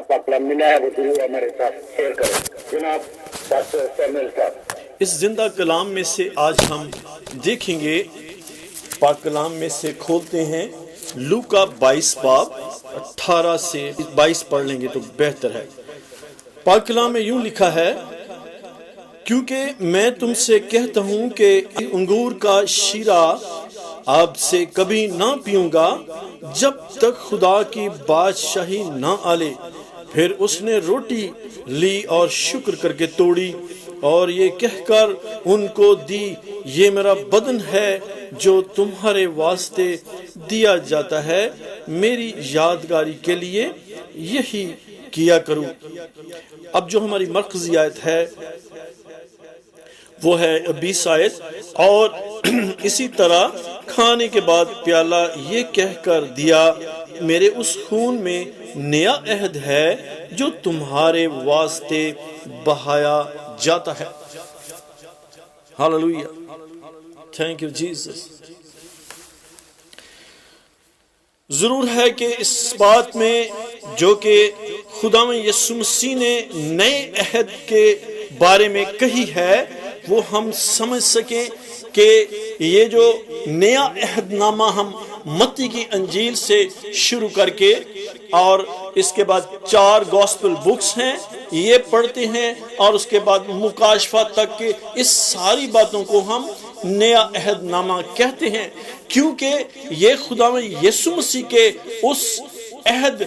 کا کلام ملا ہے وہ ضرور ہمارے ساتھ شیئر کریں۔ جناب ڈاکٹر سیموئل صاحب۔ اس زندہ کلام میں سے آج ہم دیکھیں گے، پاک کلام میں سے کھولتے ہیں لوکا 22 باب 18 سے 22 پڑھ لیں گے تو بہتر ہے۔ پاک کلام میں یوں لکھا ہے، کیونکہ میں تم سے کہتا ہوں کہ انگور کا شیرہ اب سے کبھی نہ پیوں گا جب تک خدا کی بادشاہی نہ آلے۔ پھر اس نے روٹی لی اور شکر کر کے توڑی اور یہ کہہ کر ان کو دی، یہ میرا بدن ہے جو تمہارے واسطے دیا جاتا ہے، میری یادگاری کے لیے یہی کیا کرو۔ اب جو ہماری مرکزی آیت ہے وہ ہے 20 آیت، اور اسی طرح کھانے کے بعد پیالہ یہ کہہ کر دیا، میرے اس خون میں نیا عہد ہے جو تمہارے واسطے بہایا جاتا ہے۔ Hallelujah, thank you Jesus. ضرور ہے کہ اس بات میں جو کہ خداوند یسوع مسیح نے نئے عہد کے بارے میں کہی ہے وہ ہم سمجھ سکیں کہ یہ جو نیا عہد نامہ ہم متی کی انجیل سے شروع کر کے اور اس کے بعد 4 گوسپل بکس ہیں یہ پڑھتے ہیں، اور اس کے بعد مکاشفہ تک کے اس ساری باتوں کو ہم نیا عہد نامہ کہتے ہیں، کیونکہ یہ خداوند یسوع مسیح کے اس عہد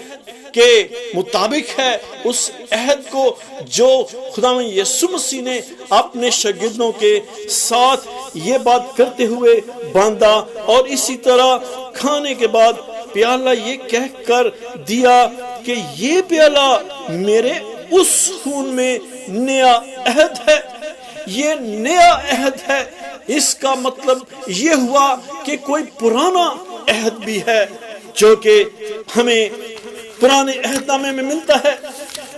کے مطابق ہے، اس عہد کو جو خداوند یسوع مسیح نے اپنے شاگردوں کے ساتھ یہ بات کرتے ہوئے باندھا، اور اسی طرح کھانے کے بعد پیالہ یہ کہہ کر دیا کہ یہ پیالہ میرے اس خون میں نیا عہد ہے، یہ نیا عہد ہے۔ اس کا مطلب یہ ہوا کہ کوئی پرانا عہد بھی ہے جو کہ ہمیں پرانے عہد نامے میں ملتا ہے۔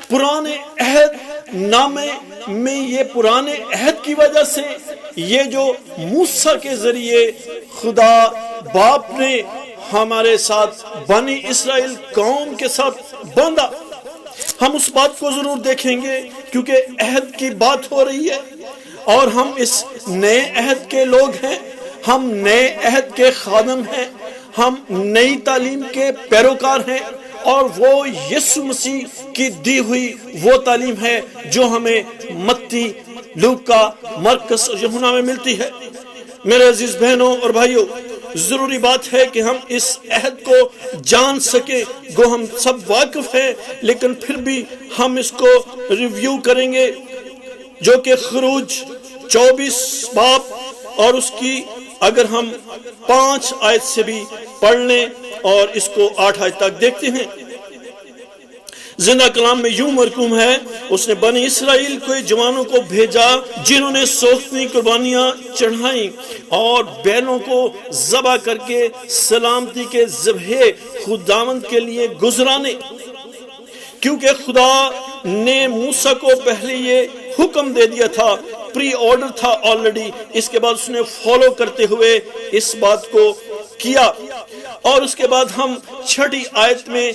پرانے عہد نامے میں یہ پرانے عہد کی وجہ سے یہ جو موسیٰ کے ذریعے خدا باپ نے ہمارے ساتھ بنی اسرائیل قوم کے ساتھ باندھا، ہم اس بات کو ضرور دیکھیں گے کیونکہ عہد کی بات ہو رہی ہے اور ہم اس نئے عہد کے لوگ ہیں، ہم نئے عہد کے خادم ہیں، ہم نئی تعلیم کے پیروکار ہیں، اور وہ یسوع مسیح کی دی ہوئی وہ تعلیم ہے جو ہمیں متی، لوکا، مرکس اور یوحنا میں ملتی ہے۔ میرے عزیز بہنوں اور بھائیوں، ضروری بات ہے کہ ہم اس عہد کو جان سکیں، گو ہم سب واقف ہیں لیکن پھر بھی ہم اس کو ریویو کریں گے، جو کہ خروج 24 باب اور اس کی اگر ہم 5 آیت سے بھی پڑھ لیں اور اس کو 8 آیت تک دیکھتے ہیں۔ زندہ کلام میں یوں مرقوم ہے، اس نے بنی اسرائیل کے جوانوں کو بھیجا جنہوں نے سوختنی قربانیاں چڑھائیں اور بیلوں کو ذبح کر کے سلامتی کے ذبح خداوند کے لیے گزرانے، کیونکہ خدا نے موسیٰ کو پہلے یہ حکم دے دیا تھا، پری آرڈر تھا آلریڈی، اس کے بعد اس نے فالو کرتے ہوئے اس بات کو کیا۔ اور اس کے بعد ہم 6 آیت میں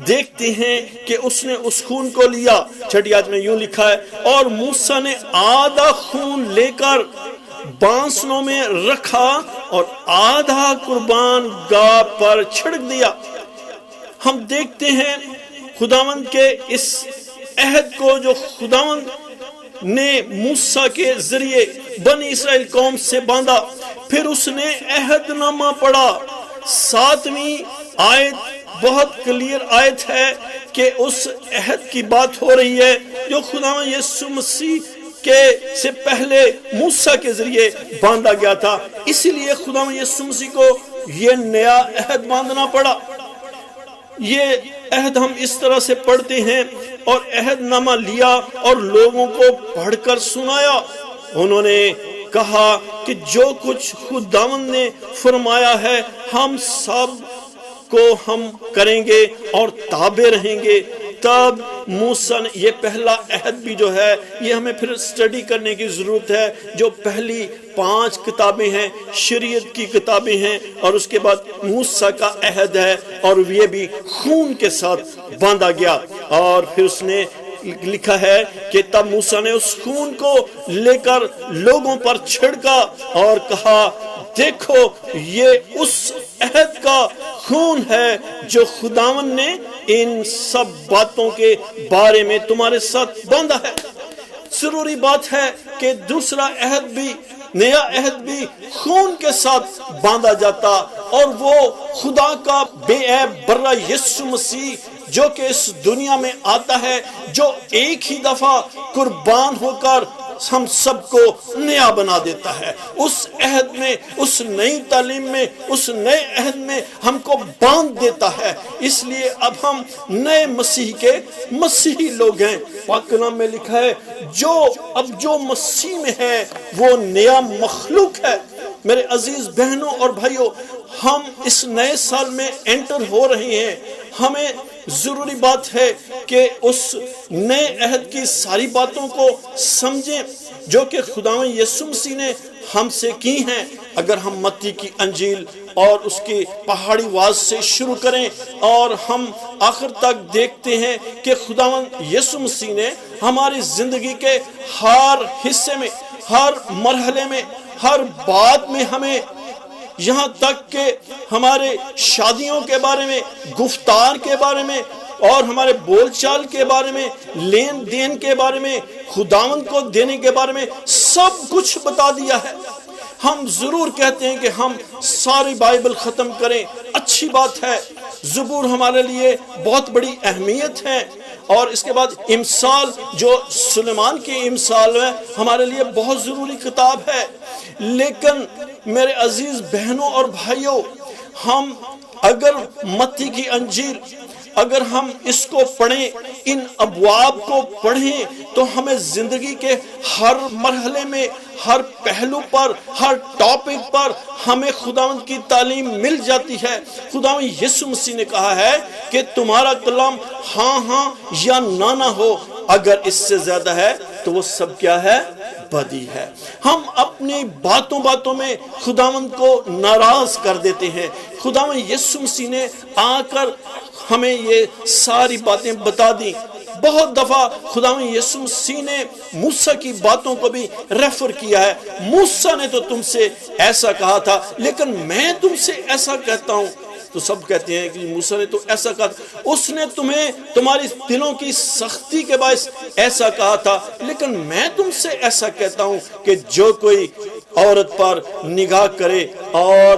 دیکھتے ہیں کہ اس نے اس خون کو لیا۔ 6 آیت میں یوں لکھا ہے، اور موسیٰ نے آدھا خون لے کر بانسنوں میں رکھا اور آدھا قربان گاہ پر چھڑک دیا۔ ہم دیکھتے ہیں خداوند کے اس عہد کو جو خداوند نے موسیٰ کے ذریعے بنی اسرائیل قوم سے باندھا، پھر اس نے عہد نامہ پڑھا۔ 7ویں آیت بہت کلیئر آیت ہے کہ اس عہد کی بات ہو رہی ہے جو خداوند یسوع مسیح کے سے پہلے موسیٰ کے ذریعے باندھا گیا تھا، اسی لیے خداوند یسوع مسیح کو یہ نیا عہد باندھنا پڑا۔ یہ عہد ہم اس طرح سے پڑھتے ہیں، اور عہد نامہ لیا اور لوگوں کو پڑھ کر سنایا۔ انہوں نے کہا کہ جو کچھ خداوند نے فرمایا ہے ہم سب کو ہم کریں گے اور تابع رہیں گے۔ تب موسیٰ نے یہ پہلا عہد بھی جو ہے یہ ہمیں پھر سٹڈی کرنے کی ضرورت ہے، جو پہلی 5 کتابیں ہیں شریعت کی کتابیں ہیں، اور اس کے بعد موسیٰ کا عہد ہے اور یہ بھی خون کے ساتھ باندھا گیا۔ اور پھر اس نے لکھا ہے کہ تب موسیٰ نے اس خون کو لے کر لوگوں پر چھڑکا اور کہا دیکھو یہ اس عہد کا خون ہے جو خداوند نے ان سب باتوں کے بارے میں تمہارے ساتھ باندھا ہے۔ ضروری بات ہے کہ دوسرا عہد بھی، نیا عہد بھی خون کے ساتھ باندھا جاتا، اور وہ خدا کا بے عیب برہ یسوع مسیح جو کہ اس دنیا میں آتا ہے، جو ایک ہی دفعہ قربان ہو کر ہم سب کو نیا بنا دیتا ہے۔ اس عہد میں، اس نئی تعلیم میں، اس نئے عہد میں ہم کو باندھ دیتا ہے۔ اس لیے اب ہم نئے مسیح کے مسیحی لوگ ہیں۔ پاک کلام میں لکھا ہے جو مسیح میں ہے وہ نیا مخلوق ہے۔ میرے عزیز بہنوں اور بھائیوں، ہم اس نئے سال میں انٹر ہو رہے ہیں۔ ہمیں ضروری بات ہے کہ اس نئے عہد کی ساری باتوں کو سمجھیں جو کہ خداوند یسوع مسیح نے ہم سے کی ہیں۔ اگر ہم متی کی انجیل اور اس کی پہاڑی واز سے شروع کریں اور ہم آخر تک دیکھتے ہیں کہ خداوند یسوع مسیح نے ہماری زندگی کے ہر حصے میں، ہر مرحلے میں، ہر بات میں ہمیں، یہاں تک کہ ہمارے شادیوں کے بارے میں، گفتار کے بارے میں، اور ہمارے بول چال کے بارے میں، لین دین کے بارے میں، خداوند کو دینے کے بارے میں سب کچھ بتا دیا ہے۔ ہم ضرور کہتے ہیں کہ ہم ساری بائبل ختم کریں، اچھی بات ہے۔ زبور ہمارے لیے بہت بڑی اہمیت ہے، اور اس کے بعد امثال جو سلیمان کی امثال ہے ہمارے لیے بہت ضروری کتاب ہے۔ لیکن میرے عزیز بہنوں اور بھائیوں، ہم اگر متی کی انجیل اگر ہم اس کو پڑھیں، ان ابواب کو پڑھیں، تو ہمیں زندگی کے ہر مرحلے میں، ہر پہلو پر، ہر ٹاپک پر ہمیں خداوند کی تعلیم مل جاتی ہے۔ خداوند یسوع مسیح نے کہا ہے کہ تمہارا کلام ہاں ہاں یا نہ ہو، اگر اس سے زیادہ ہے تو وہ سب کیا ہے؟ بدی ہے۔ ہم اپنی باتوں میں خداوند کو ناراض کر دیتے ہیں۔ خداوند یسوع مسیح نے آ کر ہمیں یہ ساری باتیں بتا دی۔ بہت دفعہ خداوند یسوع مسیح نے موسیٰ کی باتوں کو بھی ریفر کیا ہے۔ موسیٰ نے تو تم سے ایسا کہا تھا، لیکن میں تم سے ایسا کہتا ہوں۔ تو سب کہتے ہیں کہ موسیٰ نے تو ایسا کہا تھا، اس نے تمہیں تمہاری دلوں کی سختی کے باعث ایسا کہا تھا، لیکن میں تم سے ایسا کہتا ہوں کہ جو کوئی عورت پر نگاہ کرے اور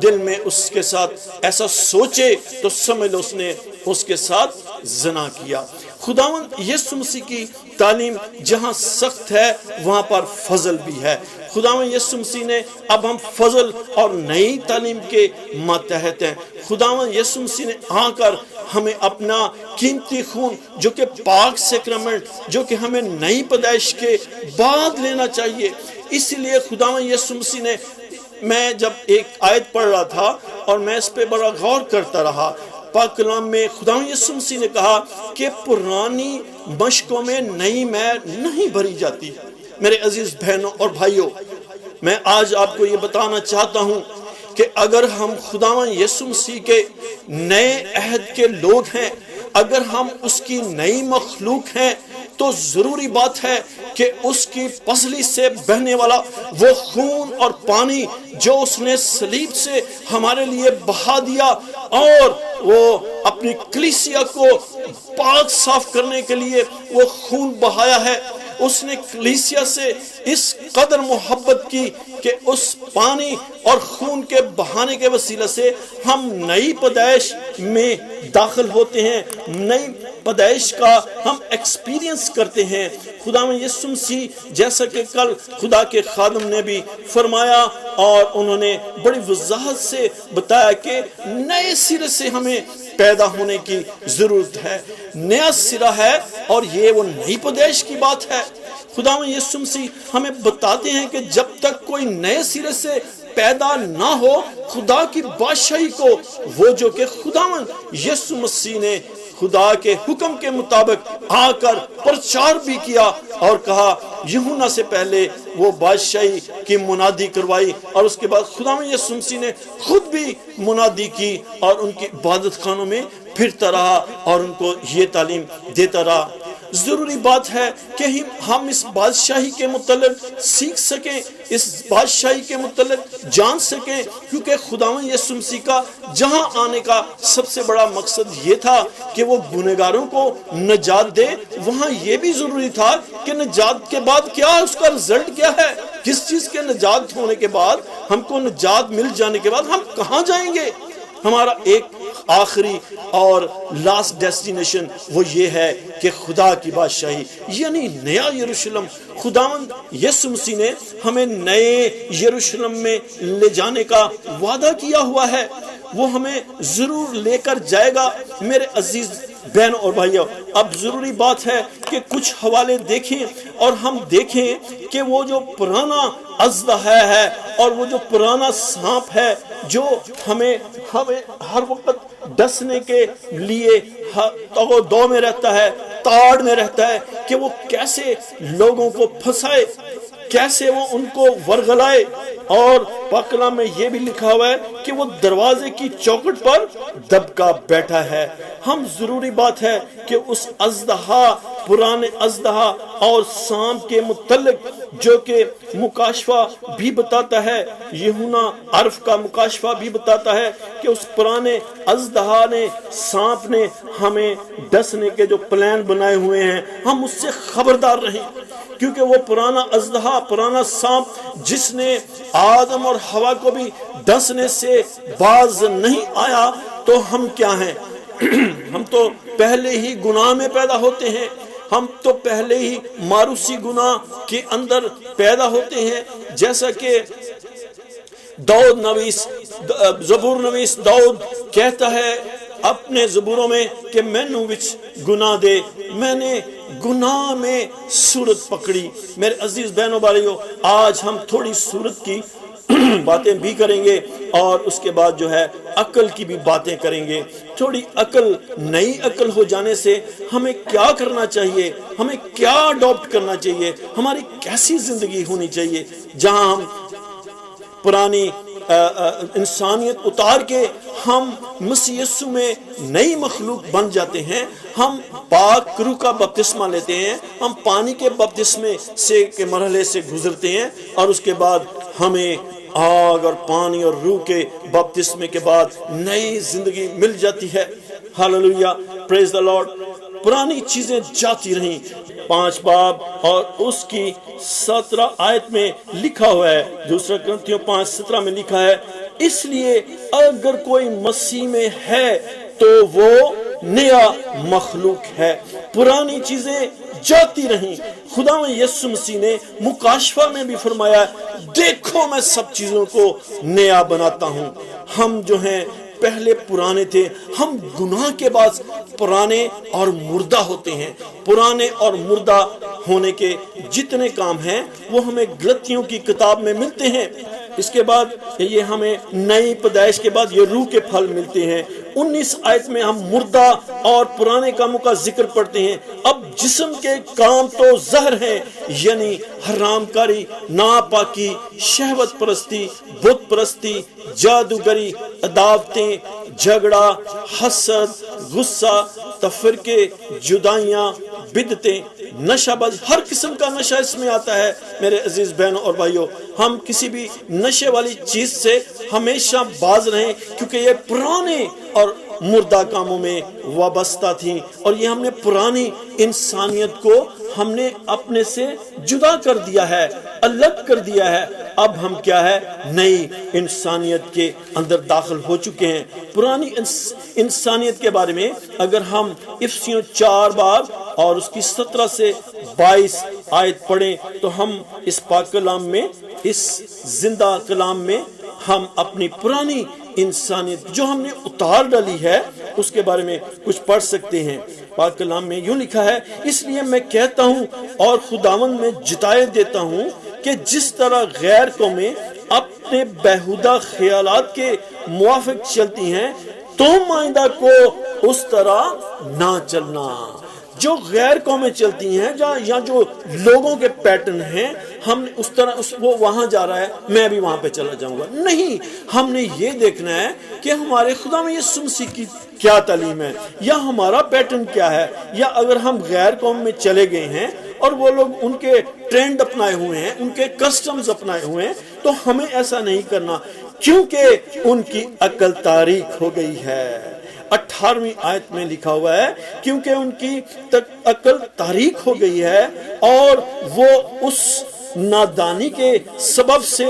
دل میں اس کے ساتھ ایسا سوچے تو سمجھ لو اس نے اس کے ساتھ زنا کیا۔ خداوند یسوع مسیح کی تعلیم جہاں سخت ہے وہاں پر فضل بھی ہے۔ خداوند یسوع مسیح نے اب ہم فضل اور نئی تعلیم کے ماتحت ہیں۔ خداوند یسوع مسیح نے آ کر ہمیں اپنا قیمتی خون جو کہ پاک سیکرمنٹ، جو کہ ہمیں نئی پیدائش کے بعد لینا چاہیے، اس لیے خداوند یسوع مسیح نے، میں جب ایک آیت پڑھ رہا تھا اور میں اس پہ بڑا غور کرتا رہا، پاک کلام میں خداوند یسوع مسیح نے کہا کہ پرانی مشکوں میں نئی مے نہیں بھری جاتی۔ میرے عزیز بہنوں اور بھائیوں، میں آج آپ کو یہ بتانا چاہتا ہوں کہ اگر ہم خداوند یسوع مسیح کے نئے عہد کے لوگ ہیں، اگر ہم اس کی نئی مخلوق ہیں، تو ضروری بات ہے کہ اس کی پسلی سے بہنے والا وہ خون اور پانی جو اس نے صلیب سے ہمارے لیے بہا دیا اور وہ اپنی کلیسیا کو پاک صاف کرنے کے لیے وہ خون بہایا ہے، اس نے کلیسیا سے اس قدر محبت کی کہ اس پانی اور خون کے بہانے کے وسیلہ سے ہم نئی پیدائش میں داخل ہوتے ہیں، نئی پیدائش کا ہم ایکسپیرینس کرتے ہیں۔ خداوند یسوع مسیح جیسا کہ کل خدا کے خادم نے بھی فرمایا اور انہوں نے بڑی وضاحت سے بتایا کہ نئے سرے سے ہمیں پیدا ہونے کی ضرورت ہے، نیا سرا ہے، اور یہ وہ نئی پیدائش کی بات ہے۔ خداوند یسوع مسیح ہمیں بتاتے ہیں کہ جب تک کوئی نئے سرے سے پیدا نہ ہو خدا کی بادشاہی کو، وہ جو کہ خداوند یسوع مسیح نے خدا کے حکم کے مطابق آ کر پرچار بھی کیا اور کہا، یوحنا سے پہلے وہ بادشاہی کی منادی کروائی، اور اس کے بعد خداوند یسوع مسیح نے خود بھی منادی کی اور ان کی عبادت خانوں میں پھرتا رہا اور ان کو یہ تعلیم دیتا رہا۔ ضروری بات ہے کہ ہم اس بادشاہی کے متعلق سیکھ سکیں، اس بادشاہی کے متعلق جان سکیں، کیونکہ خداوند یسوع مسیح کا جہاں آنے کا سب سے بڑا مقصد یہ تھا کہ وہ گنہگاروں کو نجات دے۔ وہاں یہ بھی ضروری تھا کہ نجات کے بعد کیا ہے، اس کا رزلٹ کیا ہے، کس چیز کے نجات ہونے کے بعد، ہم کو نجات مل جانے کے بعد ہم کہاں جائیں گے۔ ہمارا ایک آخری اور لاسٹ ڈیسٹینیشن وہ یہ ہے کہ خدا کی بادشاہی یعنی نیا یروشلم۔ خداوند یسوع مسیح نے ہمیں نئے یروشلم میں لے جانے کا وعدہ کیا ہوا ہے، وہ ہمیں ضرور لے کر جائے گا۔ میرے عزیز بہن اور بھائیوں، اب ضروری بات ہے کہ کچھ حوالے دیکھیں اور ہم دیکھیں کہ وہ جو پرانا اژدہا ہے اور وہ جو پرانا سانپ ہے جو ہمیں ہر وقت ڈسنے کے لیے دو میں رہتا ہے، تاڑ میں رہتا ہے، کہ وہ کیسے لوگوں کو پھنسائے، کیسے وہ ان کو ورغلائے۔ اور پاک کلام میں یہ بھی لکھا ہوا ہے کہ وہ دروازے کی چوکھٹ پر دبکا بیٹھا ہے۔ ہم ضروری بات ہے کہ اس اژدہا، پرانے اژدہا اور سانپ کے متعلق جو کہ مکاشفہ بھی بتاتا ہے، یوحنا عرف کا مکاشفہ بھی بتاتا ہے کہ اس پرانے اژدہا نے، سانپ نے ہمیں ڈسنے کے جو پلان بنائے ہوئے ہیں، ہم اس سے خبردار رہیں، کیونکہ وہ پرانا اژدہا، پرانا سانپ جس نے آدم اور حوا کو بھی ڈسنے سے باز نہیں آیا، تو ہم کیا ہیں؟ ہم تو پہلے ہی گناہ میں پیدا ہوتے ہیں، ہم تو پہلے ہی ماروثی گناہ کے اندر پیدا ہوتے ہیں، جیسا کہ زبور نویس داؤد کہتا ہے اپنے زبوروں میں کہ مینوں وچ گناہ دے، میں نے گناہ میں صورت پکڑی۔ میرے عزیز بہنوں بھائیوں، آج ہم تھوڑی صورت کی باتیں بھی کریں گے اور اس کے بعد جو ہے عقل کی بھی باتیں کریں گے۔ تھوڑی عقل، نئی عقل ہو جانے سے ہمیں کیا کرنا چاہیے، ہمیں کیا اڈاپٹ کرنا چاہیے، ہماری کیسی زندگی ہونی چاہیے، جہاں ہم پرانی انسانیت اتار کے ہم مسیح یسوع میں نئی مخلوق بن جاتے ہیں۔ ہم پاک روح کا بپتسمہ لیتے ہیں، ہم پانی کے بپتسمے سے کے مرحلے سے گزرتے ہیں، اور اس کے بعد ہمیں آگ اور پانی اور روح کے بپتسمے کے بعد نئی زندگی مل جاتی ہے۔ ہاللویا، پریز دی لارڈ۔ پرانی چیزیں جاتی رہیں۔ 5 باب اور اس کی 17 آیت میں لکھا ہوا ہے، 2 کرنتھیوں 5:17 میں لکھا ہے، اس لیے اگر کوئی مسیح میں ہے تو وہ نیا مخلوق ہے، پرانی چیزیں جاتی رہیں۔ خداوند یسوع مسیح نے مکاشفہ میں بھی فرمایا، دیکھو میں سب چیزوں کو نیا بناتا ہوں۔ ہم جو ہیں پہلے پرانے تھے، ہم گناہ کے بعد پرانے اور مردہ ہوتے ہیں۔ پرانے اور مردہ ہونے کے جتنے کام ہیں وہ ہمیں غلطیوں کی کتاب میں ملتے ہیں۔ اس کے بعد یہ ہمیں نئی پیدائش کے بعد یہ روح کے پھل ملتے ہیں۔ 19 آیت میں ہم مردہ اور پرانے کاموں کا ذکر پڑھتے ہیں۔ اب جسم کے کام تو زہر ہیں، یعنی حرام کاری، ناپاکی، شہوت پرستی، بت پرستی، جادوگری، عداوتیں، جھگڑا، حسد، غصہ، تفرقے، جدائیاں، بدعتیں، نشہ باز، ہر قسم کا نشہ اس میں آتا ہے۔ میرے عزیز بہنوں اور بھائیوں، ہم کسی بھی نشے والی چیز سے ہمیشہ باز رہیں، کیونکہ یہ پرانے اور مردہ کاموں میں وابستہ تھیں، اور یہ ہم نے پرانی انسانیت کو ہم نے اپنے سے جدا کر دیا ہے، الگ کر دیا ہے۔ اب ہم کیا ہے؟ نئی انسانیت کے اندر داخل ہو چکے ہیں۔ پرانی انسانیت کے بارے میں اگر ہم افسیوں 4 باب اور اس کی 17 سے 22 آیت پڑھیں تو ہم اس پاک کلام میں، اس زندہ کلام میں ہم اپنی پرانی انسانیت جو ہم نے اتار ڈالی ہے اس کے بارے میں کچھ پڑھ سکتے ہیں۔ پاک کلام میں یوں لکھا ہے، اس لیے میں کہتا ہوں اور خداوند میں جتائے دیتا ہوں کہ جس طرح غیر قومیں اپنے بیہودہ خیالات کے موافق چلتی ہیں، تم آئندہ کو اس طرح نہ چلنا۔ جو غیر قومیں چلتی ہیں یا جو لوگوں کے پیٹرن ہیں، ہم اس طرح وہ وہاں جا رہا ہے میں بھی وہاں پہ چلا جاؤں گا، نہیں۔ ہم نے یہ دیکھنا ہے کہ ہمارے خدا میں یسوع مسیح کی کیا تعلیم ہے یا ہمارا پیٹرن کیا ہے، یا اگر ہم غیر قوم میں چلے گئے ہیں اور وہ لوگ ان کے ٹرینڈ اپنائے ہوئے ہیں، ان کے کسٹمز اپنائے ہوئے ہیں، تو ہمیں ایسا نہیں کرنا، کیونکہ ان کی عقل تاریک ہو گئی ہے۔ 18ویں آیت میں لکھا ہوا ہے کیونکہ ان کی عقل تاریک ہو گئی ہے اور وہ اس نادانی کے سبب سے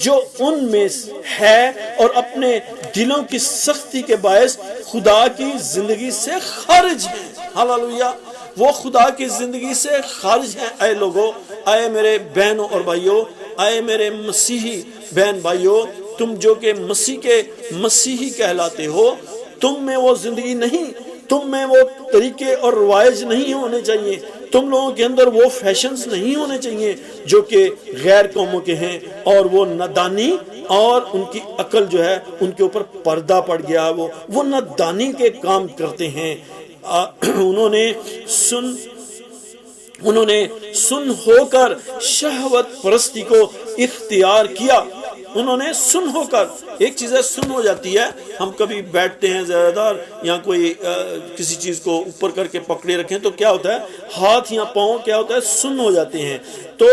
جو ان میں ہے اور اپنے دلوں کی سختی کے باعث خدا کی زندگی سے خارج ہیں۔ ہاللویا، وہ خدا کی زندگی سے خارج ہیں۔ اے لوگو، اے میرے بہنوں اور بھائیوں، اے میرے مسیحی بہن بھائیوں، تم جو کہ مسیح کے مسیحی کہلاتے ہو، تم میں وہ زندگی نہیں، تم میں وہ طریقے اور روایج نہیں ہونے چاہیے، تم لوگوں کے اندر وہ فیشنز نہیں ہونے چاہیے جو کہ غیر قوموں کے ہیں، اور وہ نادانی اور ان کی عقل جو ہے ان کے اوپر پردہ پڑ گیا، وہ نادانی کے کام کرتے ہیں۔ انہوں نے سن ہو کر شہوت پرستی کو اختیار کیا۔ انہوں نے سن ہو کر، ایک چیز ہے سن ہو جاتی ہے، ہم کبھی بیٹھتے ہیں زیادہ دار یا کوئی کسی چیز کو اوپر کر کے پکڑے رکھیں تو کیا ہوتا ہے، ہاتھ یا پاؤں کیا ہوتا ہے، سن ہو جاتے ہیں۔ تو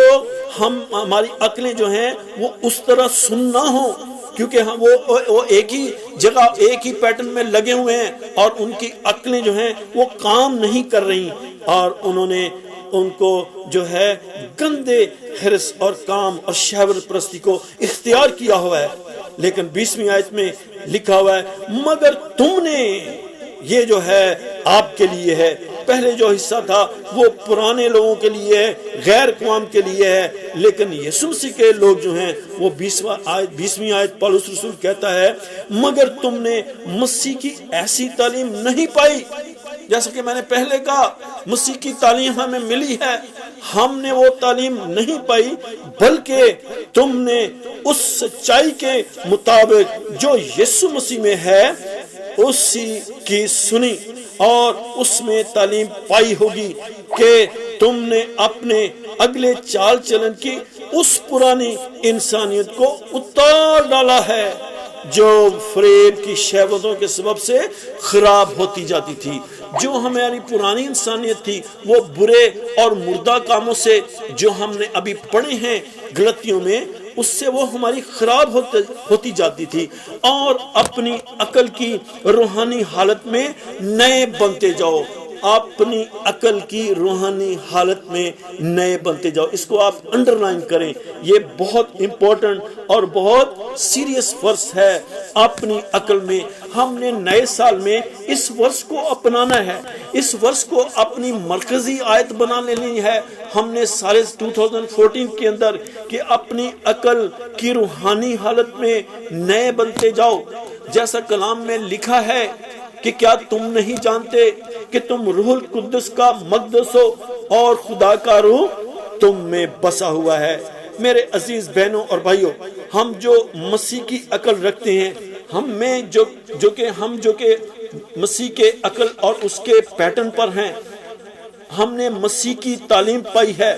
ہماری عقلیں جو ہیں وہ اس طرح سن نہ ہوں، کیونکہ وہ ایک ہی جگہ ایک ہی پیٹرن میں لگے ہوئے ہیں اور ان کی عقلیں جو ہیں وہ کام نہیں کر رہی، اور انہوں نے ان کو جو ہے گندے حرص اور کام اور شہوت پرستی کو اختیار کیا ہوا ہے۔ لیکن 20ویں آیت میں لکھا ہوا ہے مگر تم نے، یہ جو ہے آپ کے لیے ہے، پہلے جو حصہ تھا وہ پرانے لوگوں کے لیے ہے، غیر قوم کے لیے ہے، لیکن یسوع مسیح کے لوگ جو ہیں وہ 20ویں آیت پولس رسول کہتا ہے مگر تم نے مسیح کی ایسی تعلیم نہیں پائی، جیسا کہ میں نے پہلے کہا مسیح کی تعلیم ہمیں ملی ہے، ہم نے وہ تعلیم نہیں پائی، بلکہ تم نے اس سچائی کے مطابق جو یسوع مسیح میں ہے اسی کی سنی اور اس میں تعلیم پائی ہوگی کہ تم نے اپنے اگلے چال چلن کی اس پرانی انسانیت کو اتار ڈالا ہے جو فریب کی شہوتوں کے سبب سے خراب ہوتی جاتی تھی۔ جو ہماری پرانی انسانیت تھی وہ برے اور مردہ کاموں سے جو ہم نے ابھی پڑھے ہیں غلطیوں میں، اس سے وہ ہماری خراب ہوتی جاتی تھی، اور اپنی عقل کی روحانی حالت میں نئے بنتے جاؤ، اپنی عقل کی روحانی حالت میں نئے بنتے جاؤ۔ اس کو آپ انڈر لائن کریں، یہ بہت امپورٹنٹ اور بہت سیریس ورس ہے۔ اپنی عقل میں ہم نے نئے سال میں اس ورس کو اپنانا ہے، اس ورس کو اپنی مرکزی آیت بنا لینی ہے۔ ہم نے سارے 2014 کے اندر کہ اپنی عقل کی روحانی حالت میں نئے بنتے جاؤ، جیسا کلام میں لکھا ہے کہ کیا تم نہیں جانتے کہ تم روح القدس کا مقدس ہو اور خدا کا روح تم میں بسا ہوا ہے۔ میرے عزیز بہنوں اور بھائیوں، ہم جو مسیح کی عقل رکھتے ہیں، ہم میں جو کہ مسیح کے عقل اور اس کے پیٹرن پر ہیں، ہم نے مسیح کی تعلیم پائی ہے،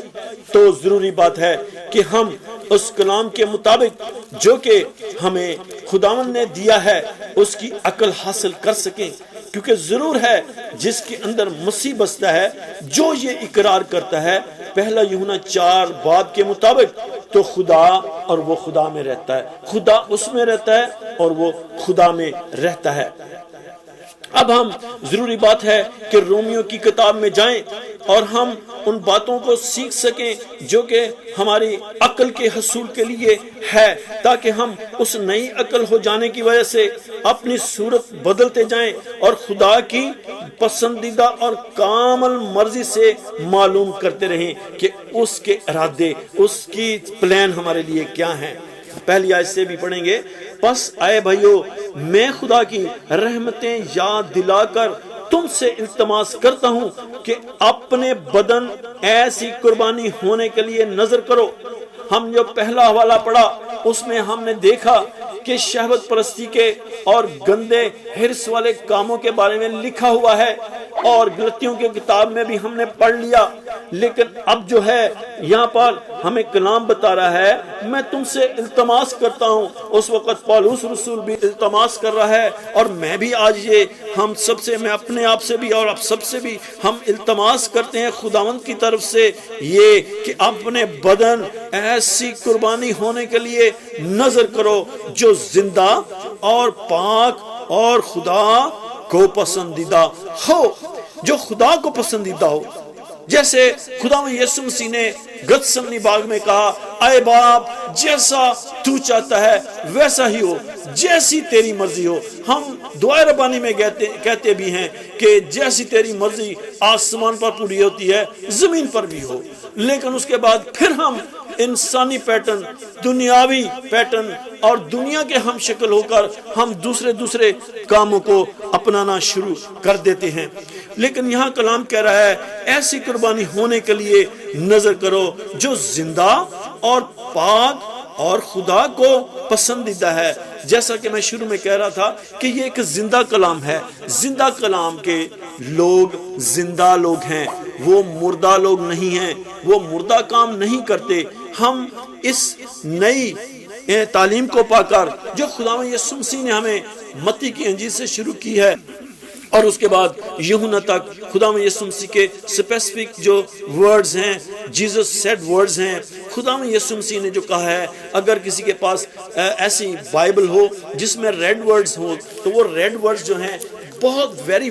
تو ضروری بات ہے کہ ہم اس کلام کے مطابق جو کہ ہمیں خداوند نے دیا ہے اس کی عقل حاصل کر سکیں، کیونکہ ضرور ہے جس کے اندر مسیح بستا ہے، جو یہ اقرار کرتا ہے 1 یوحنا 4 کے مطابق، تو خدا اور وہ خدا میں رہتا ہے، خدا اس میں رہتا ہے اور وہ خدا میں رہتا ہے۔ اب ہم ضروری بات ہے کہ رومیو کی کتاب میں جائیں اور ہم ان باتوں کو سیکھ سکیں جو کہ ہماری عقل کے حصول کے لیے ہے، تاکہ ہم اس نئی عقل ہو جانے کی وجہ سے اپنی صورت بدلتے جائیں اور خدا کی پسندیدہ اور کامل مرضی سے معلوم کرتے رہیں کہ اس کے ارادے، اس کی پلان ہمارے لیے کیا ہیں۔ پہلی آیت سے بھی پڑھیں گے، پس اے بھائیو میں خدا کی رحمتیں یاد دلا کر تم سے التماس کرتا ہوں کہ اپنے بدن ایسی قربانی ہونے کے لیے نظر کرو۔ ہم جو پہلا حوالہ پڑھا اس میں ہم نے دیکھا کہ شہوت پرستی کے اور گندے حرص والے کاموں کے بارے میں لکھا ہوا ہے، اور گلتیوں کے کتاب میں بھی ہم نے پڑھ لیا، لیکن اب جو ہے یہاں پر ہمیں کلام بتا رہا ہے میں تم سے التماس کرتا ہوں۔ اس وقت پولس رسول بھی التماس کر رہا ہے، اور میں بھی آج یہ ہم سب سے، میں اپنے آپ سے بھی اور آپ سب سے بھی ہم التماس کرتے ہیں خداوند کی طرف سے یہ کہ اپنے بدن ایسی قربانی ہونے کے لیے نظر کرو جو زندہ اور پاک اور خدا کو پسندیدہ ہو، جو خدا کو پسندیدہ ہو۔ جیسے خدا یسوع مسیح نے گتسمنی باغ میں کہا، اے باپ جیسا تو چاہتا ہے ویسا ہی ہو، جیسی تیری مرضی ہو۔ ہم دعائے ربانی میں کہتے بھی ہیں کہ جیسی تیری مرضی آسمان پر پوری ہوتی ہے زمین پر بھی ہو، لیکن اس کے بعد پھر ہم انسانی پیٹرن، دنیاوی پیٹرن اور دنیا کے ہم شکل ہو کر ہم دوسرے کاموں کو اپنانا شروع کر دیتے ہیں۔ لیکن یہاں کلام کہہ رہا ہے ایسی قربانی ہونے کے لیے نظر کرو جو زندہ اور پاک اور خدا کو پسندیدہ ہے۔ جیسا کہ میں شروع میں کہہ رہا تھا کہ یہ ایک زندہ کلام ہے۔ زندہ کلام کے لوگ زندہ لوگ ہیں، وہ مردہ لوگ نہیں ہیں، وہ مردہ کام نہیں کرتے۔ ہم اس نئی تعلیم کو پا کر جو خداوند یسوع مسیح نے ہمیں متی کی انجیل سے شروع کی ہے اور اس کے بعد یوحنا تک خداوند یسوع مسیح کے اسپیسیفک جو ورڈز ہیں، جیزس سیڈ ورڈز ہیں، خداوند یسوع مسیح نے جو کہا ہے، اگر کسی کے پاس ایسی بائبل ہو جس میں ریڈ ورڈز ہوں تو وہ ریڈ ورڈز جو ہیں بہت ویری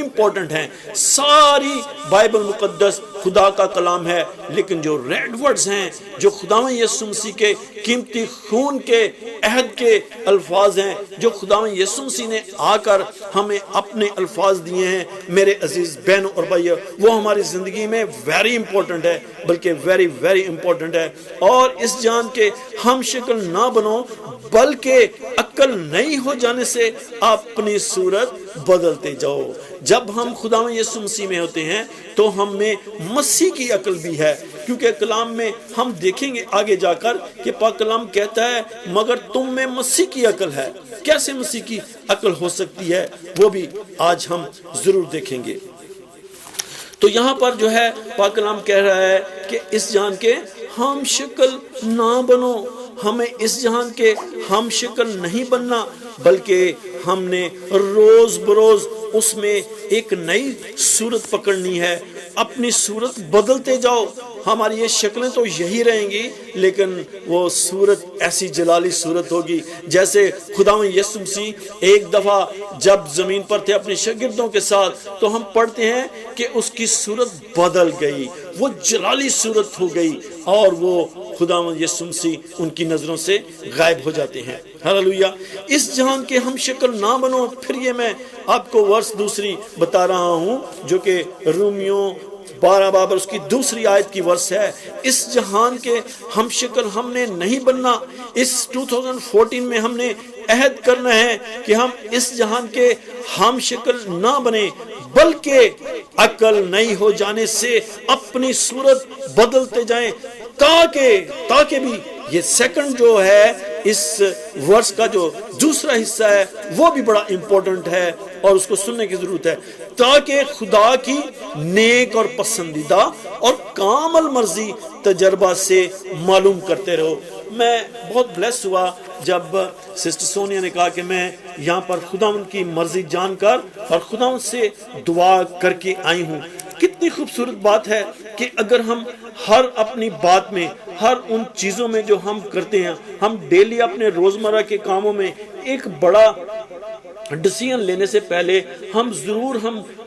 امپورٹنٹ ہیں۔ ساری بائبل مقدس خدا کا کلام ہے، لیکن جو ریڈ ورڈز ہیں، جو خداوند یسوع مسیح کے قیمتی خون کے عہد کے الفاظ ہیں، جو خداوند یسوع مسیح نے آ کر ہمیں اپنے الفاظ دیے ہیں، میرے عزیز بہنوں اور بھائیوں، وہ ہماری زندگی میں ویری امپورٹنٹ ہے، بلکہ ویری امپورٹنٹ ہے۔ اور اس جان کے ہم شکل نہ بنو، بلکہ عقل نئی ہو جانے سے اپنی صورت بدلتے جاؤ۔ جب ہم خداوند یسوع مسیح میں ہوتے ہیں تو ہم میں مسیح کی عقل بھی ہے، کیونکہ کلام میں ہم دیکھیں گے آگے جا کر کہ پاک کلام کہتا ہے مگر تم میں مسیح کی عقل ہے۔ کیسے مسیح کی عقل ہو سکتی ہے وہ بھی آج ہم ضرور دیکھیں گے۔ تو یہاں پر جو ہے پاک کلام کہہ رہا ہے کہ اس جہان کے ہم شکل نہ بنو، ہمیں اس جہان کے ہم شکل نہیں بننا، بلکہ ہم نے روز بروز اس میں ایک نئی صورت پکڑنی ہے۔ اپنی صورت بدلتے جاؤ۔ ہماری یہ شکلیں تو یہی رہیں گی، لیکن وہ صورت ایسی جلالی صورت ہوگی جیسے خداوند یسوع مسیح ایک دفعہ جب زمین پر تھے اپنے شاگردوں کے ساتھ، تو ہم پڑھتے ہیں کہ اس کی صورت بدل گئی، وہ جلالی صورت ہو گئی، اور وہ خداوند یسوع مسیح ان کی نظروں سے غائب ہو جاتے ہیں۔ ہاللویا۔ اس جہان کے ہم شکل نہ بنو۔ پھر یہ میں آپ کو ورس دوسری بتا رہا ہوں جو کہ رومیوں 12 باب اس کی دوسری آیت کی ورس ہے۔ اس جہان کے ہم شکل ہم نے نہیں بننا۔ اس 2014 میں ہم نے عہد کرنا ہے کہ ہم اس جہان کے ہم شکل نہ بنے، بلکہ عقل نئی ہو جانے سے اپنی صورت بدلتے جائیں، تاکہ بھی یہ سیکنڈ جو ہے اس ورس کا جو دوسرا حصہ ہے وہ بھی بڑا امپورٹنٹ ہے اور اس کو سننے کی ضرورت ہے، تاکہ خدا کی نیک اور پسندیدہ اور کامل مرضی تجربہ سے معلوم کرتے رہو۔ میں بہت بلیس ہوا جب سسٹر سونیا نے کہا کہ میں یہاں پر خداوند کی مرضی جان کر اور خداوند سے دعا کر کے آئی ہوں۔ کتنی خوبصورت بات ہے کہ اگر ہم ہر اپنی بات میں، ہر ان چیزوں میں جو ہم کرتے ہیں، ہم ڈیلی اپنے روزمرہ کے کاموں میں ایک بڑا ڈیسیژن لینے سے پہلے ہم ضرور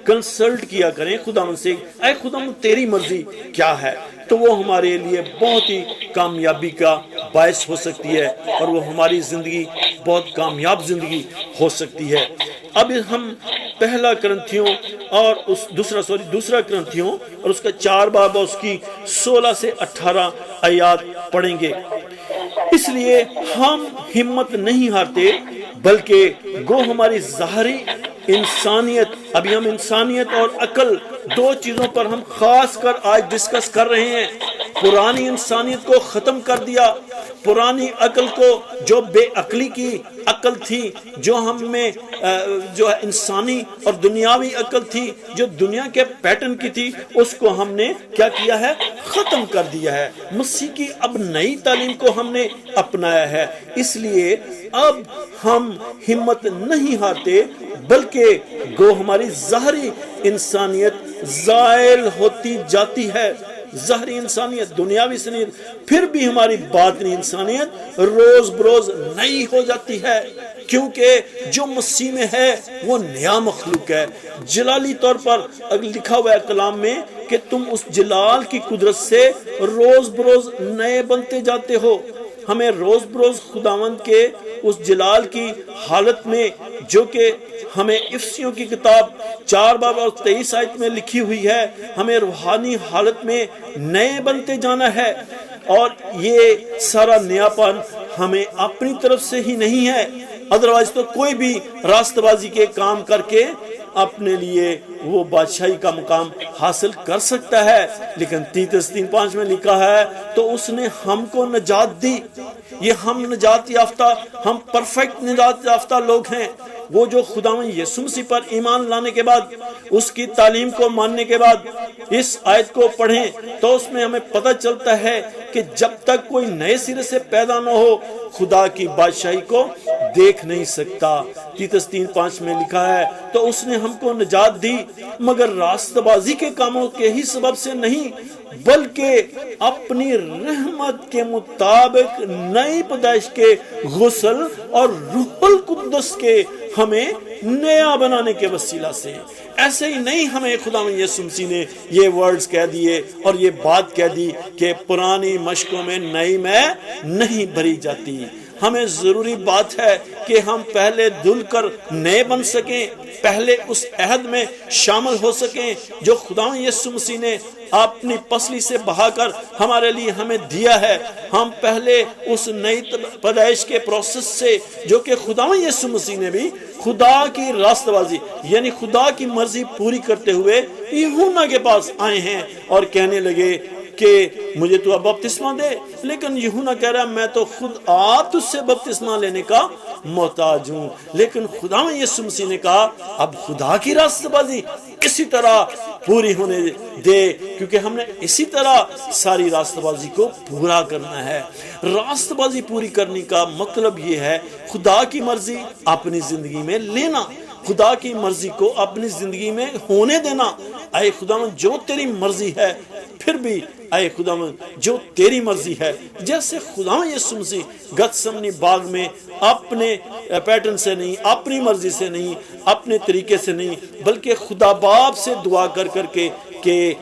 کنسلٹ کیا کریں خداوند سے، اے خداوند تیری مرضی کیا ہے، تو وہ ہمارے لیے بہت ہی کامیابی کا باعث ہو سکتی ہے اور وہ ہماری زندگی بہت کامیاب زندگی ہو سکتی ہے۔ اب ہم پہلا کرنتھیوں اور دوسرا کرنتھیوں اور اس کا 4 باب اور اس کی 16 سے 18 آیات پڑھیں گے۔ اس لیے ہم ہمت نہیں ہارتے، بلکہ گو ہماری ظاہری انسانیت، ابھی ہم انسانیت اور عقل دو چیزوں پر ہم خاص کر آج ڈسکس کر رہے ہیں۔ پرانی انسانیت کو ختم کر دیا، پرانی عقل کو، جو بے عقلی کی عقل تھی، جو ہم میں جو انسانی اور دنیاوی عقل تھی، جو دنیا کے پیٹرن کی تھی، اس کو ہم نے کیا کیا ہے؟ ختم کر دیا ہے۔ مسیح کی اب نئی تعلیم کو ہم نے اپنایا ہے، اس لیے اب ہم ہمت نہیں ہارتے، بلکہ گو ہماری ظاہری انسانیت زائل ہوتی جاتی ہے، ظاہری انسانیت، دنیاوی انسانیت، پھر بھی ہماری باطنی انسانیت روز بروز نئی ہو جاتی ہے، کیونکہ جو مسیح میں ہے وہ نیا مخلوق ہے۔ جلالی طور پر لکھا ہوا ہے کلام میں کہ تم اس جلال کی قدرت سے روز بروز نئے بنتے جاتے ہو۔ ہمیں روز بروز خداوند کے اس جلال کی حالت میں، جو کہ ہمیں افسیوں کی کتاب 4 باب اور 23 آیت میں لکھی ہوئی ہے، ہمیں روحانی حالت میں نئے بنتے جانا ہے۔ اور یہ سارا نیا پن ہمیں اپنی طرف سے ہی نہیں ہے، ادروائز تو کوئی بھی راست بازی کے کام کر کے اپنے لیے وہ بادشاہی کا مقام حاصل کر سکتا ہے، لیکن تیتس 3:5 میں لکھا ہے تو اس نے ہم کو نجات دی۔ یہ ہم نجات یافتہ، ہم پرفیکٹ نجات یافتہ لوگ ہیں، وہ جو خداوند یسوع مسیح پر ایمان لانے کے بعد، اس کی تعلیم کو ماننے کے بعد اس آیت کو پڑھیں تو اس میں ہمیں پتہ چلتا ہے کہ جب تک کوئی نئے سرے سے پیدا نہ ہو خدا کی بادشاہی کو دیکھ نہیں سکتا۔ تیتس 3:5 میں لکھا ہے تو اس نے ہم کو نجات دی، مگر راست بازی کے کاموں کے ہی سبب سے نہیں، بلکہ اپنی رحمت کے مطابق نئی پیدائش کے غسل اور روح القدس کے ہمیں نیا بنانے کے وسیلہ سے۔ ایسے ہی نہیں ہمیں خداوند یسوع مسیح نے یہ ورڈز کہہ دیے اور یہ بات کہہ دی کہ پرانی مشقوں میں نئی میں نہیں بھری جاتی۔ ہمیں ضروری بات ہے کہ ہم پہلے دھل کر نئے بن سکیں، پہلے اس عہد میں شامل ہو سکیں جو خداوند یسوع مسیح نے اپنی پسلی سے بہا کر ہمارے لیے ہمیں دیا ہے۔ ہم پہلے اس نئی پیدائش کے پروسیس سے، جو کہ خداوند یسوع مسیح نے بھی خدا کی راست بازی یعنی خدا کی مرضی پوری کرتے ہوئے یوحنا کے پاس آئے ہیں اور کہنے لگے کہ مجھے تو اب بپتسمہ دے، لیکن یوحنا کہہ رہا ہے میں تو خود آپ تجھ سے بپتسمہ لینے کا محتاج ہوں۔ لیکن خداوند یسوع مسیح نے کہا اب خدا کی راست بازی اسی طرح پوری ہونے دے، کیونکہ ہم نے اسی طرح ساری راست بازی کو پورا کرنا ہے۔ راست بازی پوری کرنے کا مطلب یہ ہے خدا کی مرضی اپنی زندگی میں لینا، خدا کی مرضی کو اپنی زندگی میں ہونے دینا۔ اے خداوند جو تیری مرضی ہے، پھر بھی اے خداوند جو تیری مرضی ہے، جیسے خداوند یسوع مسیح گتسمنی باغ میں اپنے پیٹرن سے نہیں، اپنی مرضی سے نہیں، اپنے طریقے سے نہیں، بلکہ خدا باپ سے دعا کر کر کے کہ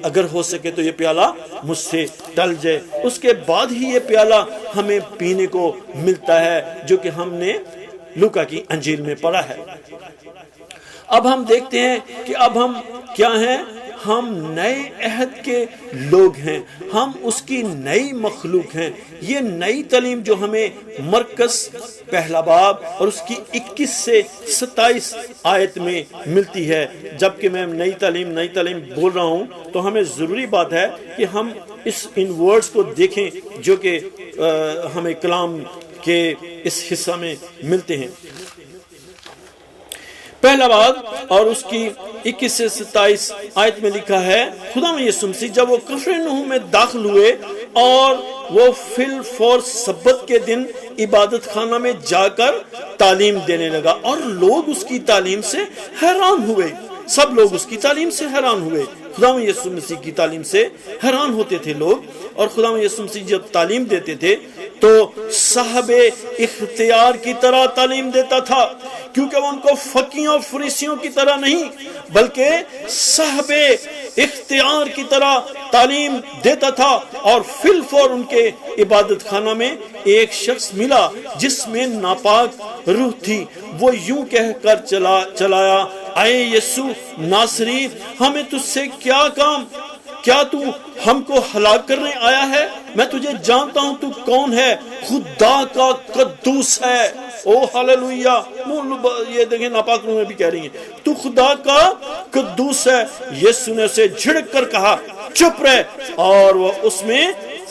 اگر ہو سکے تو یہ پیالہ مجھ سے ٹل جائے، اس کے بعد ہی یہ پیالہ ہمیں پینے کو ملتا ہے، جو کہ ہم نے لوکا کی انجیل میں پڑھا ہے۔ اب ہم دیکھتے ہیں کہ اب ہم کیا ہیں؟ ہم نئے عہد کے لوگ ہیں، ہم اس کی نئی مخلوق ہیں۔ یہ نئی تعلیم جو ہمیں مرکز 1 باب اور اس کی 21 سے 27 آیت میں ملتی ہے، جبکہ میں نئی تعلیم بول رہا ہوں تو ہمیں ضروری بات ہے کہ ہم ان ورڈز کو دیکھیں جو کہ ہمیں کلام کے اس حصہ میں ملتے ہیں۔ 1 باب اور اس کی 21 سے 27 آیت میں لکھا ہے خداوند یسوع مسیح جب وہ کفرنہوم میں داخل ہوئے اور وہ فی الفور سبت کے دن عبادت خانہ میں جا کر تعلیم دینے لگا، اور لوگ اس کی تعلیم سے حیران ہوئے۔ سب لوگ اس کی تعلیم سے حیران ہوئے، خداوند یسوع مسیح کی تعلیم سے حیران ہوتے تھے لوگ۔ اور خداوند یسوع مسیح جب تعلیم دیتے تھے تو صاحب اختیار کی طرح تعلیم دیتا تھا، کیونکہ وہ ان کو فقیوں اور فریسیوں کی طرح نہیں بلکہ صاحب اختیار کی طرح تعلیم دیتا تھا۔ اور فی الفور ان کے عبادت خانہ میں ایک شخص ملا جس میں ناپاک روح تھی، وہ یوں کہہ کر چلایا، اے یسوع ناصری، ہمیں تجھ سے کیا کام؟ کیا تو ہم کو ہلاک کرنے آیا ہے؟ میں تجھے جانتا ہوں تو کون ہے، خدا کا قدوس ہے۔ او ہاللویا، یہ دیکھیں ناپاک روح میں بھی کہہ رہی ہیں تو خدا کا قدوس ہے۔ یسوع نے اسے جھڑک کر کہا چپ رہ، اور وہ اس میں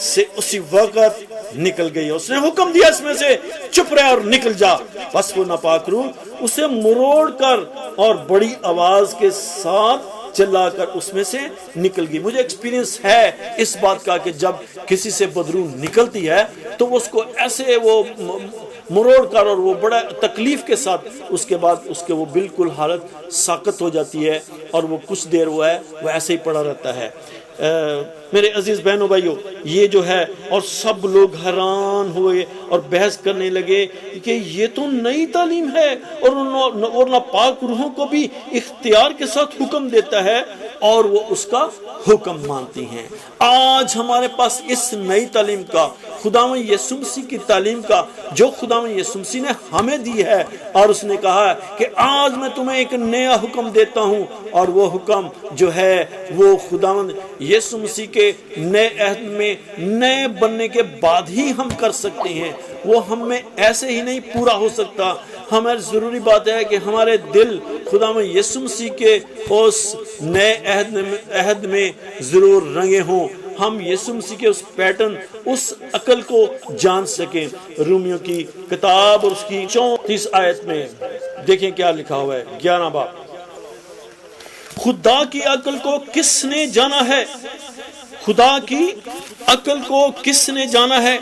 سے اسی وقت نکل گئی. اس نے حکم دیا اس میں سے چپ رہ اور نکل جا. بس وہ ناپاک روح اسے مروڑ کر اور بڑی آواز کے ساتھ چلا کر اس میں سے نکل گئی. مجھے ایکسپیرینس ہے اس بات کا کہ جب کسی سے بدروح نکلتی ہے تو اس کو ایسے وہ مروڑ کر اور وہ بڑا تکلیف کے ساتھ اس کے بعد اس کے وہ بالکل حالت ساکت ہو جاتی ہے اور وہ کچھ دیر وہ ایسے ہی پڑا رہتا ہے. میرے عزیز بہنوں بھائیوں، یہ جو ہے، اور سب لوگ حیران ہوئے اور بحث کرنے لگے کہ یہ تو نئی تعلیم ہے اور ناپاک روحوں کو بھی اختیار کے ساتھ حکم دیتا ہے اور وہ اس کا حکم مانتی ہیں. آج ہمارے پاس اس نئی تعلیم کا، خداوند یسوع مسیح کی تعلیم کا جو خداوند یسوع مسیح نے ہمیں دی ہے، اور اس نے کہا کہ آج میں تمہیں ایک نیا حکم دیتا ہوں، اور وہ حکم جو ہے وہ خداوند یسوع مسیح کے نئے عہد میں نئے بننے کے بعد ہی ہم کر سکتے ہیں. وہ ہم میں ایسے ہی نہیں پورا ہو سکتا. ہمیں ضروری بات ہے کہ ہمارے دل خداوند یسوع مسیح کے اس نئے عہد میں ضرور رنگے ہوں. ہم یسوع مسیح کے اس پیٹرن، اس عقل کو جان سکیں. رومیوں کی کتاب اور اس کی 34 آیت میں دیکھیں کیا لکھا ہوا ہے. 11 باب. خدا کی عقل کو کس نے جانا ہے؟ خدا کی عقل کو کس نے جانا ہے؟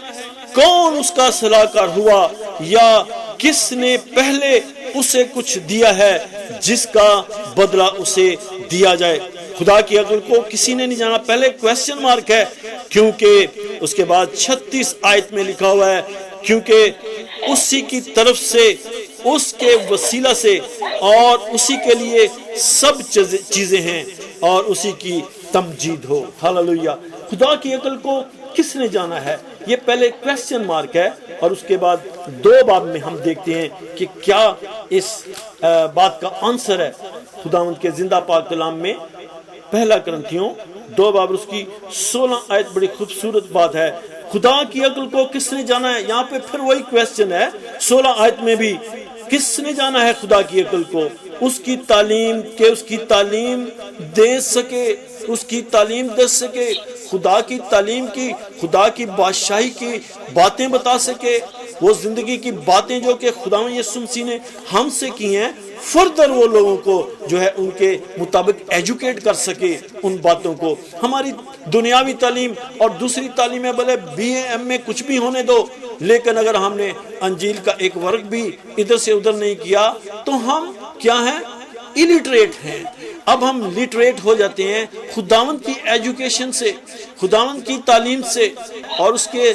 کون اس کا صلاحکار ہوا، یا کس نے پہلے اسے کچھ دیا ہے جس کا بدلہ اسے دیا جائے؟ خدا کی عقل کو کسی نے نہیں جانا. پہلے کویسچن مارک ہے، کیونکہ اس کے بعد 36 آیت میں لکھا ہوا ہے کیونکہ اسی کی طرف سے، اس کے وسیلہ سے اور اسی کے لیے سب چیزیں ہیں اور اسی کی تمجید ہو. ہاللویا. خدا کی عقل کو کس نے جانا ہے؟ یہ پہلے کویسچن مارک ہے، اور اس کے بعد 2 باب میں ہم دیکھتے ہیں کہ کیا اس بات کا آنسر ہے. خداوند کے زندہ پاک کلام میں پہلا کرنتھیوں 2 باب اس کی 16 آیت بڑی خوبصورت بات ہے. خدا کی عقل کو کس نے جانا ہے؟ یہاں پہ پھر وہی کویسچن ہے 16 آیت میں بھی. کس نے جانا ہے خدا کی عقل کو؟ اس کی تعلیم، کہ اس کی تعلیم دے سکے، اس کی تعلیم دے سکے، خدا کی تعلیم کی، خدا کی بادشاہی کی باتیں بتا سکے، وہ زندگی کی باتیں جو کہ خداوند یسوع مسیح نے ہم سے کی ہیں، فردر وہ لوگوں کو جو ہے ان کے مطابق ایجوکیٹ کر سکے ان باتوں کو. ہماری دنیاوی تعلیم اور دوسری تعلیمیں بھلے BA MA کچھ بھی ہونے دو، لیکن اگر ہم نے انجیل کا ایک ورق بھی ادھر سے ادھر نہیں کیا تو ہم کیا ہیں؟ الٹریٹ ہیں. اب ہم لٹریٹ ہو جاتے ہیں خداوند کی ایجوکیشن سے، خداوند کی تعلیم سے اور اس کے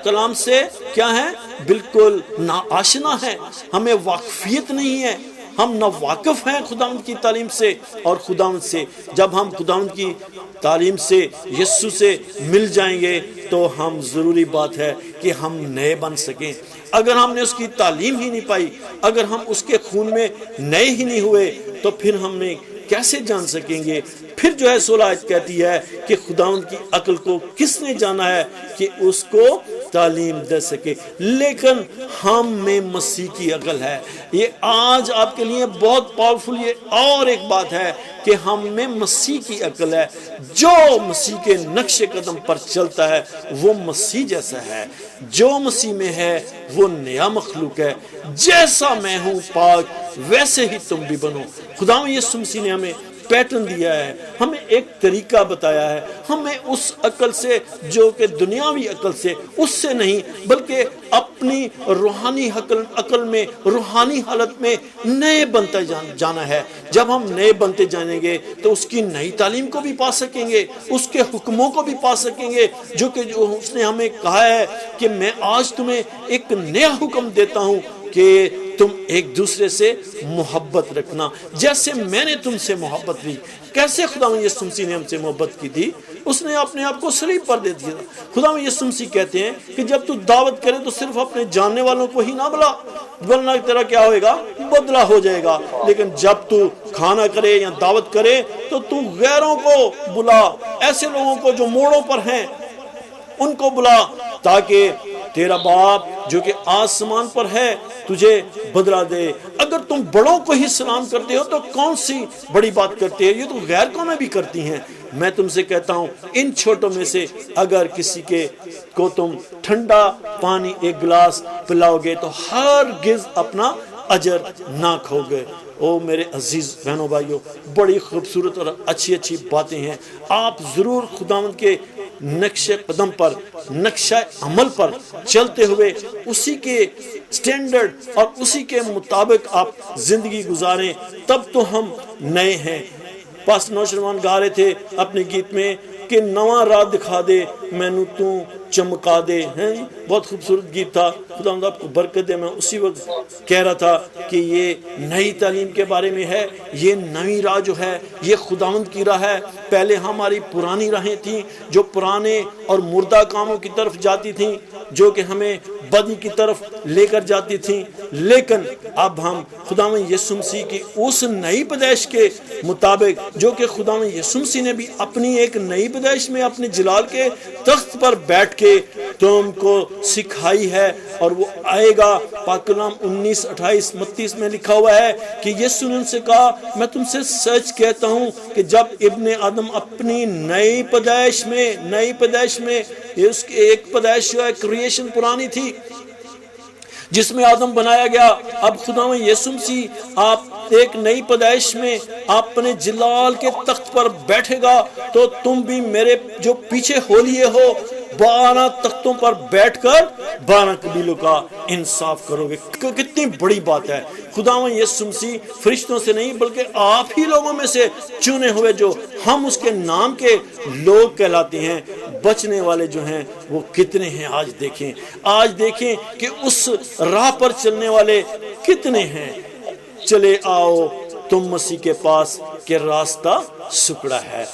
کلام سے کیا ہے؟ بالکل ناآشنا ہے. ہمیں واقفیت نہیں ہے، ہم نہ واقف ہیں خداوند کی تعلیم سے اور خداوند سے. جب ہم خداوند کی تعلیم سے، یسوع سے مل جائیں گے تو ہم ضروری بات ہے کہ ہم نئے بن سکیں. اگر ہم نے اس کی تعلیم ہی نہیں پائی، اگر ہم اس کے خون میں نئے ہی نہیں ہوئے تو پھر ہم نے کیسے جان سکیں گے؟ پھر جو ہے 16 آیت کہتی ہے کہ خداوند کی عقل کو کس نے جانا ہے کہ اس کو تعلیم دے سکے. لیکن ہم میں مسیح کی عقل ہے. یہ آج آپ کے لیے بہت پاورفل یہ اور ایک بات ہے کہ ہم میں مسیح کی عقل ہے. جو مسیح کے نقش قدم پر چلتا ہے وہ مسیح جیسا ہے. جو مسیح میں ہے وہ نیا مخلوق ہے. جیسا میں ہوں پاک ویسے ہی تم بھی بنو. خداوند یسوع مسیح نے ہمیں پیٹرن دیا ہے، ہمیں ایک طریقہ بتایا ہے. ہمیں اس عقل سے جو کہ دنیاوی عقل سے، اس سے نہیں، بلکہ اپنی روحانی عقل میں، روحانی حالت میں نئے بنتے جانا ہے. جب ہم نئے بنتے جانیں گے تو اس کی نئی تعلیم کو بھی پا سکیں گے، اس کے حکموں کو بھی پا سکیں گے جو اس نے ہمیں کہا ہے کہ میں آج تمہیں ایک نیا حکم دیتا ہوں کہ تم ایک دوسرے سے محبت رکھنا جیسے میں نے تم سے محبت لی. کیسے خداوند یسوع مسیح نے ہم سے محبت کی تھی؟ اس نے اپنے آپ کو صلیب پر دے دیا. خداوند یسوع مسیح کہتے ہیں کہ جب تو دعوت کرے تو صرف اپنے جاننے والوں کو ہی نہ بلا، ورنہ تیرا کیا ہوئے گا؟ بدلہ ہو جائے گا. لیکن جب تو کھانا کرے یا دعوت کرے تو غیروں کو بلا، ایسے لوگوں کو جو موڑوں پر ہیں ان کو بلا، تاکہ تیرا باپ جو کہ آسمان پر ہے تجھے بدلہ دے۔ اگر تم بڑوں کو ہی سلام کرتے ہو تو کون سی بڑی بات کرتے ہو، یہ تو غیر قومیں بھی کرتی ہیں۔ میں تم سے کہتا ہوں ان چھوٹوں میں سے اگر کسی کو تم ٹھنڈا پانی ایک گلاس پلاؤ گے تو ہرگز اپنا اجر نہ کھو گے۔ او میرے عزیز بہنوں بھائیوں، بڑی خوبصورت اور اچھی اچھی باتیں ہیں۔ آپ ضرور خداوند کے نقش قدم پر، نقشہ عمل پر چلتے ہوئے اسی کے سٹینڈرڈ اور اسی کے مطابق آپ زندگی گزاریں، تب تو ہم نئے ہیں۔ پاس نوجوان گا رہے تھے اپنے گیت میں کہ نواں راہ دکھا دے مینوں تو چمکا دے، ہیں بہت خوبصورت گیت تھا، خدا آپ کو برکت دے۔ میں اسی وقت کہہ رہا تھا کہ یہ نئی تعلیم کے بارے میں ہے، یہ نئی راہ جو ہے یہ خداوند کی راہ ہے۔ پہلے ہماری پرانی راہیں تھیں جو پرانے اور مردہ کاموں کی طرف جاتی تھیں، جو کہ ہمیں بدی کی طرف لے کر جاتی تھیں، لیکن اب ہم خداوند یسوع مسیح کی اس نئی پیدائش کے مطابق جو کہ خداوند یسوع مسیح نے بھی اپنی ایک نئی پیدائش میں اپنے جلال کے تخت پر بیٹھ کے تم کو سکھائی ہے، اور وہ آئے گا۔ پاک کلام 19:28-32 میں لکھا ہوا ہے کہ یسوع نے ان سے کہا میں تم سے سچ کہتا ہوں کہ جب ابن آدم اپنی نئی پیدائش میں اس کی ایک پیدائش جو ہے کریشن پرانی تھی جس میں آدم بنایا گیا، اب خداوند یسوع مسیح آپ ایک نئی پیدائش میں اپنے جلال کے تخت پر بیٹھے گا، تو تم بھی میرے جو پیچھے ہو لیے ہو 12 تختوں پر بیٹھ کر 12 قبیلوں کا انصاف کرو گے۔ کتنی بڑی بات ہے۔ خداوند یسوع مسیح فرشتوں سے نہیں بلکہ آپ ہی لوگوں میں سے چنے ہوئے جو ہم اس کے نام کے لوگ کہلاتے ہیں، بچنے والے جو ہیں وہ کتنے ہیں آج دیکھیں کہ اس راہ پر چلنے والے کتنے ہیں۔ چلے آؤ تم مسیح کے پاس کہ راستہ سکڑا ہے،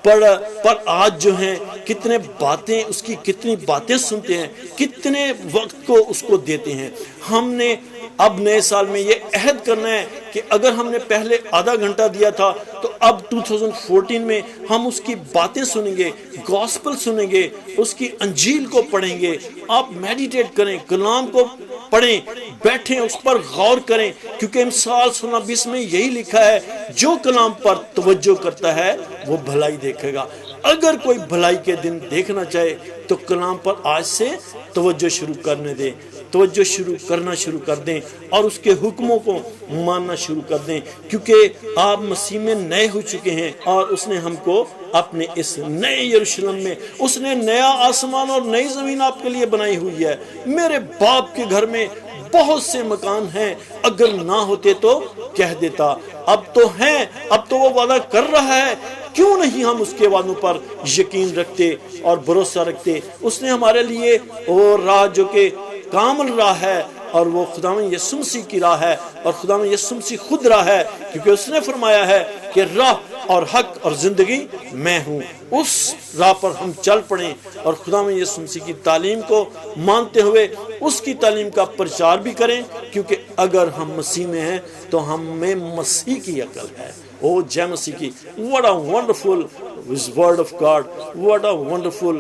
پر آج جو ہیں کتنے باتیں اس کی کتنی باتیں سنتے ہیں، کتنے وقت کو اس کو دیتے ہیں۔ ہم نے اب نئے سال میں یہ عہد کرنا ہے کہ اگر ہم نے پہلے آدھا گھنٹہ دیا تھا تو اب 2014 میں ہم اس کی باتیں سنیں گے، گاسپل سنیں گے، اس کی انجیل کو پڑھیں گے۔ آپ میڈیٹیٹ کریں، کلام کو پڑھیں، بیٹھیں اس پر غور کریں، کیونکہ امثال 16:20 میں یہی لکھا ہے جو کلام پر توجہ کرتا ہے وہ بھلائی دیکھے گا۔ اگر کوئی بھلائی کے دن دیکھنا چاہے تو کلام پر آج سے توجہ کرنا شروع کر دیں اور اس کے حکموں کو ماننا شروع کر دیں، کیونکہ آپ مسیح میں نئے ہو چکے ہیں اور اس نے ہم کو اپنے اس نئے یروشلم میں، اس نے نیا آسمان اور نئی زمین آپ کے لیے بنائی ہوئی ہے۔ میرے باپ کے گھر میں بہت سے مکان ہیں، اگر نہ ہوتے تو کہہ دیتا، اب تو ہیں، اب تو وہ وعدہ کر رہا ہے، کیوں نہیں ہم اس کے وعدوں پر یقین رکھتے اور بھروسہ رکھتے۔ اس نے ہمارے لیے وہ راہ جو کہ کامل راہ ہے اور وہ خداوند یسوع مسیح کی راہ ہے، اور خداوند یسوع مسیح خود راہ ہے، کیونکہ اس نے فرمایا ہے کہ راہ اور حق اور زندگی میں ہوں۔ اس راہ پر ہم چل پڑیں اور خداوند یسوع مسیح کی تعلیم کو مانتے ہوئے اس کی تعلیم کا پرچار بھی کریں، کیونکہ اگر ہم مسیح میں ہیں تو ہمیں مسیح کی عقل ہے۔ او جے مسیح کی، what a wonderful word of God, what a wonderful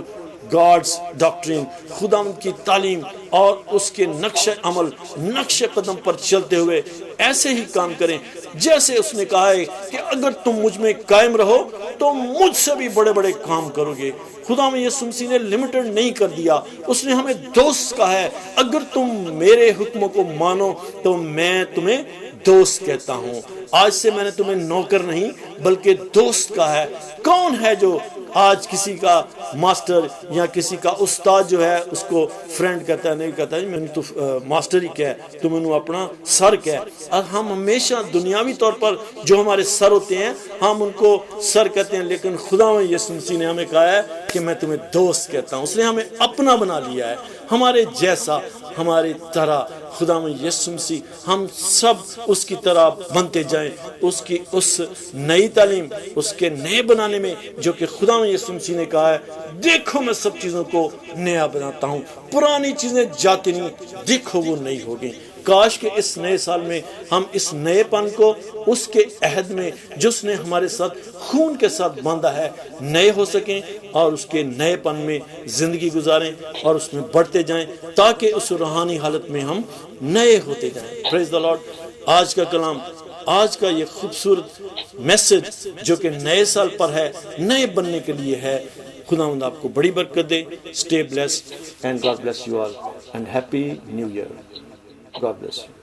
God's doctrine۔ خداوند کی تعلیم اور اس کے نقش عمل، نقش قدم پر چلتے ہوئے ایسے ہی کام کریں جیسے اس نے کہا ہے کہ اگر تم مجھ میں قائم رہو تو مجھ سے بھی بڑے بڑے کام کرو گے۔ خداوند یسوع مسیح نے لمیٹڈ نہیں کر دیا، اس نے ہمیں دوست کہا ہے، اگر تم میرے حکموں کو مانو تو میں تمہیں دوست کہتا ہوں۔ آج سے میں نے تمہیں نوکر نہیں بلکہ دوست کہا ہے۔ کون ہے جو آج کسی کا ماسٹر یا کسی کا استاد جو ہے اس کو فرینڈ کہتا ہے؟ نہیں کہتا ہے میں تو ماسٹر ہی کہہ، تم انہوں اپنا سر کہہ۔ اور ہم ہمیشہ دنیاوی طور پر جو ہمارے سر ہوتے ہیں ہم ان کو سر کہتے ہیں، لیکن خداوند یسوع مسیح نے ہمیں کہا ہے کہ میں تمہیں دوست کہتا ہوں۔ اس نے ہمیں اپنا بنا لیا ہے، ہمارے جیسا، ہماری طرح۔ خداوند یسوع مسیح ہم سب اس کی طرح بنتے جائیں، اس کی اس نئی تعلیم، اس کے نئے بنانے میں جو کہ خداوند یسوع مسیح نے کہا ہے دیکھو میں سب چیزوں کو نیا بناتا ہوں، پرانی چیزیں جاتی نہیں، دیکھو وہ نئی ہوگی۔ کاش کہ اس نئے سال میں ہم اس نئے پن کو اس کے عہد میں جس نے ہمارے ساتھ خون کے ساتھ باندھا ہے نئے ہو سکیں اور اس کے نئے پن میں زندگی گزاریں اور اس میں بڑھتے جائیں تاکہ اس روحانی حالت میں ہم نئے ہوتے جائیں. پریز دی لارڈ. آج کا کلام، آج کا یہ خوبصورت میسج جو کہ نئے سال پر ہے، نئے بننے کے لیے ہے. خداوند آپ کو بڑی برکت دے. Stay blessed and God bless you all and happy new year. God bless you.